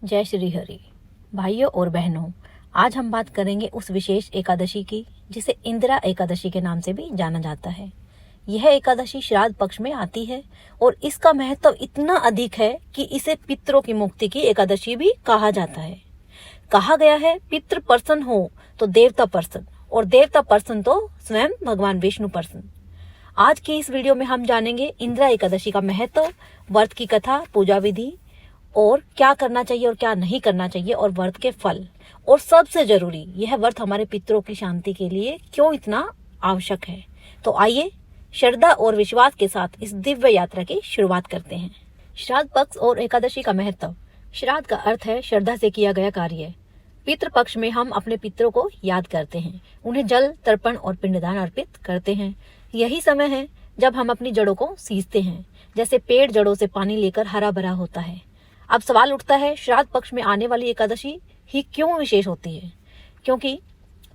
जय श्री हरि। भाइयों और बहनों, आज हम बात करेंगे उस विशेष एकादशी की जिसे इंदिरा एकादशी के नाम से भी जाना जाता है। यह एकादशी श्राद्ध पक्ष में आती है और इसका महत्व इतना अधिक है कि इसे पितरों की मुक्ति की एकादशी भी कहा जाता है। कहा गया है, पितृ प्रसन्न हो तो देवता प्रसन्न, और देवता प्रसन्न तो स्वयं भगवान विष्णु प्रसन्न। आज की इस वीडियो में हम जानेंगे इंदिरा एकादशी का महत्व, व्रत की कथा, पूजा विधि और क्या करना चाहिए और क्या नहीं करना चाहिए, और व्रत के फल, और सबसे जरूरी यह व्रत हमारे पितरों की शांति के लिए क्यों इतना आवश्यक है। तो आइए श्रद्धा और विश्वास के साथ इस दिव्य यात्रा की शुरुआत करते हैं। श्राद्ध पक्ष और एकादशी का महत्व। श्राद्ध का अर्थ है श्रद्धा से किया गया कार्य। पितृ पक्ष में हम अपने पितरों को याद करते हैं, उन्हें जल, तर्पण और पिंडदान अर्पित करते हैं। यही समय है जब हम अपनी जड़ों को सींचते हैं, जैसे पेड़ जड़ों से पानी लेकर हरा भरा होता है। अब सवाल उठता है, श्राद्ध पक्ष में आने वाली एकादशी ही क्यों विशेष होती है? क्योंकि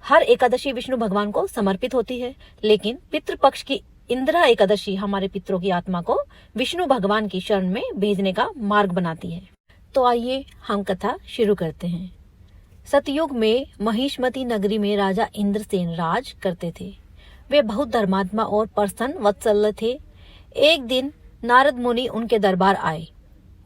हर एकादशी विष्णु भगवान को समर्पित होती है, लेकिन पितृपक्ष की इंदिरा एकादशी हमारे पितरों की आत्मा को विष्णु भगवान की शरण में भेजने का मार्ग बनाती है। तो आइए हम कथा शुरू करते हैं। सतयुग में महिष्मती नगरी में राजा इंद्रसेन राज करते थे। वे बहुत धर्मात्मा और प्रसन्न वत्सल थे। एक दिन नारद मुनि उनके दरबार आए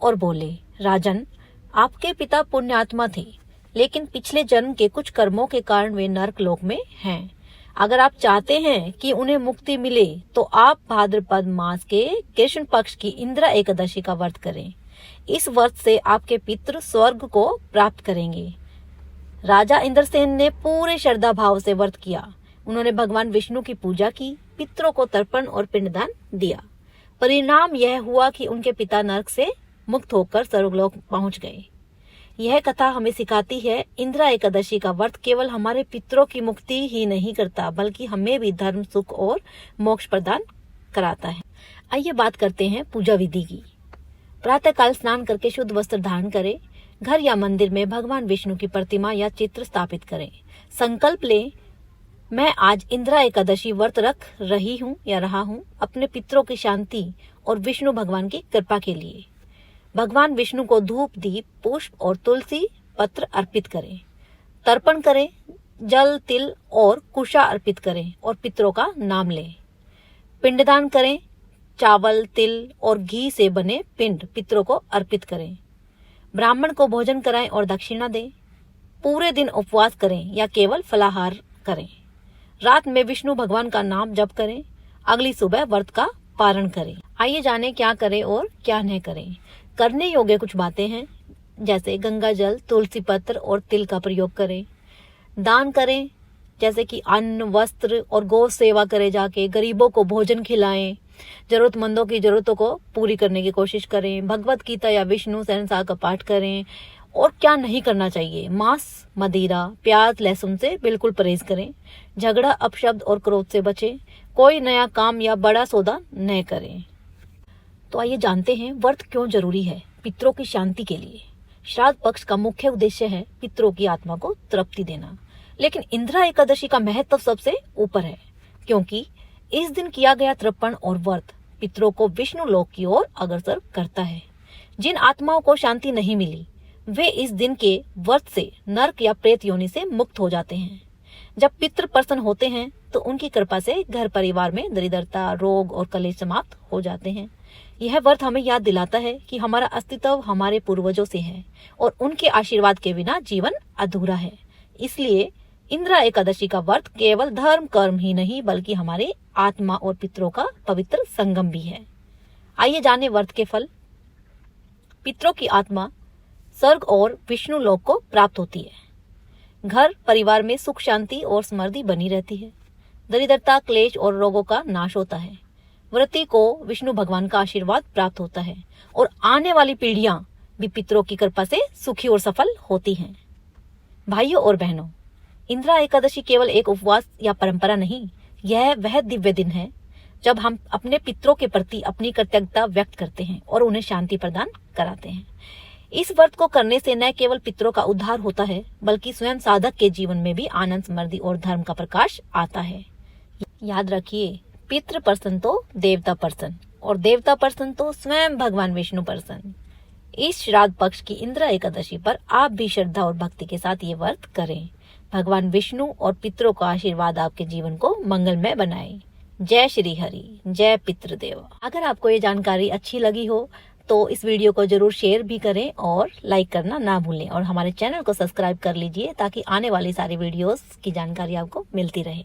और बोले, राजन, आपके पिता पुण्यात्मा थे, लेकिन पिछले जन्म के कुछ कर्मों के कारण वे नरक लोक में हैं। अगर आप चाहते हैं कि उन्हें मुक्ति मिले तो आप भाद्रपद मास के कृष्ण पक्ष की इंदिरा एकादशी का व्रत करें। इस व्रत से आपके पितृ स्वर्ग को प्राप्त करेंगे। राजा इंद्रसेन ने पूरे श्रद्धा भाव से व्रत किया। उन्होंने भगवान विष्णु की पूजा की, पितरों को तर्पण और पिंडदान दिया। परिणाम यह हुआ कि उनके पिता नरक से मुक्त होकर स्वर्गलोक पहुंच गए। यह कथा हमें सिखाती है, इंदिरा एकादशी का व्रत केवल हमारे पितरों की मुक्ति ही नहीं करता, बल्कि हमें भी धर्म, सुख और मोक्ष प्रदान कराता है। आइए बात करते हैं पूजा विधि की। प्रातः काल स्नान करके शुद्ध वस्त्र धारण करें। घर या मंदिर में भगवान विष्णु की प्रतिमा या चित्र स्थापित करें। संकल्प लें, मैं आज इंदिरा एकादशी व्रत रख रही हूँ या रहा हूँ अपने पितरों की शांति और विष्णु भगवान की कृपा के लिए। भगवान विष्णु को धूप, दीप, पुष्प और तुलसी पत्र अर्पित करें। तर्पण करें, जल, तिल और कुशा अर्पित करें और पितरों का नाम लें। पिंडदान करें, चावल, तिल और घी से बने पिंड पितरों को अर्पित करें। ब्राह्मण को भोजन कराएं और दक्षिणा दें। पूरे दिन उपवास करें या केवल फलाहार करें। रात में विष्णु भगवान का नाम जप करें। अगली सुबह व्रत का पारण करें। आइए जाने क्या करें और क्या नहीं करें। करने योग्य कुछ बातें हैं, जैसे गंगा जल, तुलसी पत्र और तिल का प्रयोग करें। दान करें, जैसे कि अन्न, वस्त्र और गौ सेवा करें। जाके गरीबों को भोजन खिलाएं। जरूरतमंदों की जरूरतों को पूरी करने की कोशिश करें। भगवत गीता या विष्णु सहस्त्रनाम का पाठ करें। और क्या नहीं करना चाहिए, मांस, मदिरा, प्याज, लहसुन से बिल्कुल परहेज करें। झगड़ा, अपशब्द और क्रोध से बचें। कोई नया काम या बड़ा सौदा न करें। तो आइए जानते हैं व्रत क्यों जरूरी है पितरों की शांति के लिए। श्राद्ध पक्ष का मुख्य उद्देश्य है पितरों की आत्मा को तृप्ति देना, लेकिन इंदिरा एकादशी का महत्व सबसे ऊपर है, क्योंकि इस दिन किया गया तर्पण और व्रत पितरों को विष्णु लोक की ओर अग्रसर करता है। जिन आत्माओं को शांति नहीं मिली, वे इस दिन के व्रत से नरक या प्रेत योनि से मुक्त हो जाते हैं। जब पितृ प्रसन्न होते हैं तो उनकी कृपा से घर परिवार में दरिद्रता, रोग और कलेश समाप्त हो जाते हैं। यह व्रत हमें याद दिलाता है कि हमारा अस्तित्व हमारे पूर्वजों से है और उनके आशीर्वाद के बिना जीवन अधूरा है। इसलिए इंदिरा एकादशी का व्रत केवल धर्म कर्म ही नहीं, बल्कि हमारे आत्मा और पितरों का पवित्र संगम भी है। आइए जाने व्रत के फल। पितरों की आत्मा स्वर्ग और विष्णु लोक को प्राप्त होती है। घर परिवार में सुख, शांति और समृद्धि बनी रहती है। दरिद्रता, क्लेश और रोगों का नाश होता है। व्रती को विष्णु भगवान का आशीर्वाद प्राप्त होता है और आने वाली पीढ़ियां भी पितरों की कृपा से सुखी और सफल होती हैं। भाइयों और बहनों, इंदिरा एकादशी केवल एक उपवास या परंपरा नहीं, यह वह दिव्य दिन है जब हम अपने पितरों के प्रति अपनी कृतज्ञता व्यक्त करते हैं और उन्हें शांति प्रदान कराते हैं। इस व्रत को करने से न केवल पितरों का उद्धार होता है, बल्कि स्वयं साधक के जीवन में भी आनंद, समृद्धि और धर्म का प्रकाश आता है। याद रखिए, पितृ प्रसन्न तो देवता प्रसन्न, और देवता प्रसन्न तो स्वयं भगवान विष्णु प्रसन्न। इस श्राद्ध पक्ष की इंदिरा एकादशी पर आप भी श्रद्धा और भक्ति के साथ ये व्रत करें। भगवान विष्णु और पितरों का आशीर्वाद आपके जीवन को मंगलमय बनाए। जय श्री हरि, जय पितृदेव। अगर आपको ये जानकारी अच्छी लगी हो तो इस वीडियो को जरूर शेयर भी करें और लाइक करना ना भूलें, और हमारे चैनल को सब्सक्राइब कर लीजिए ताकि आने वाली सारी वीडियोस की जानकारी आपको मिलती रहे।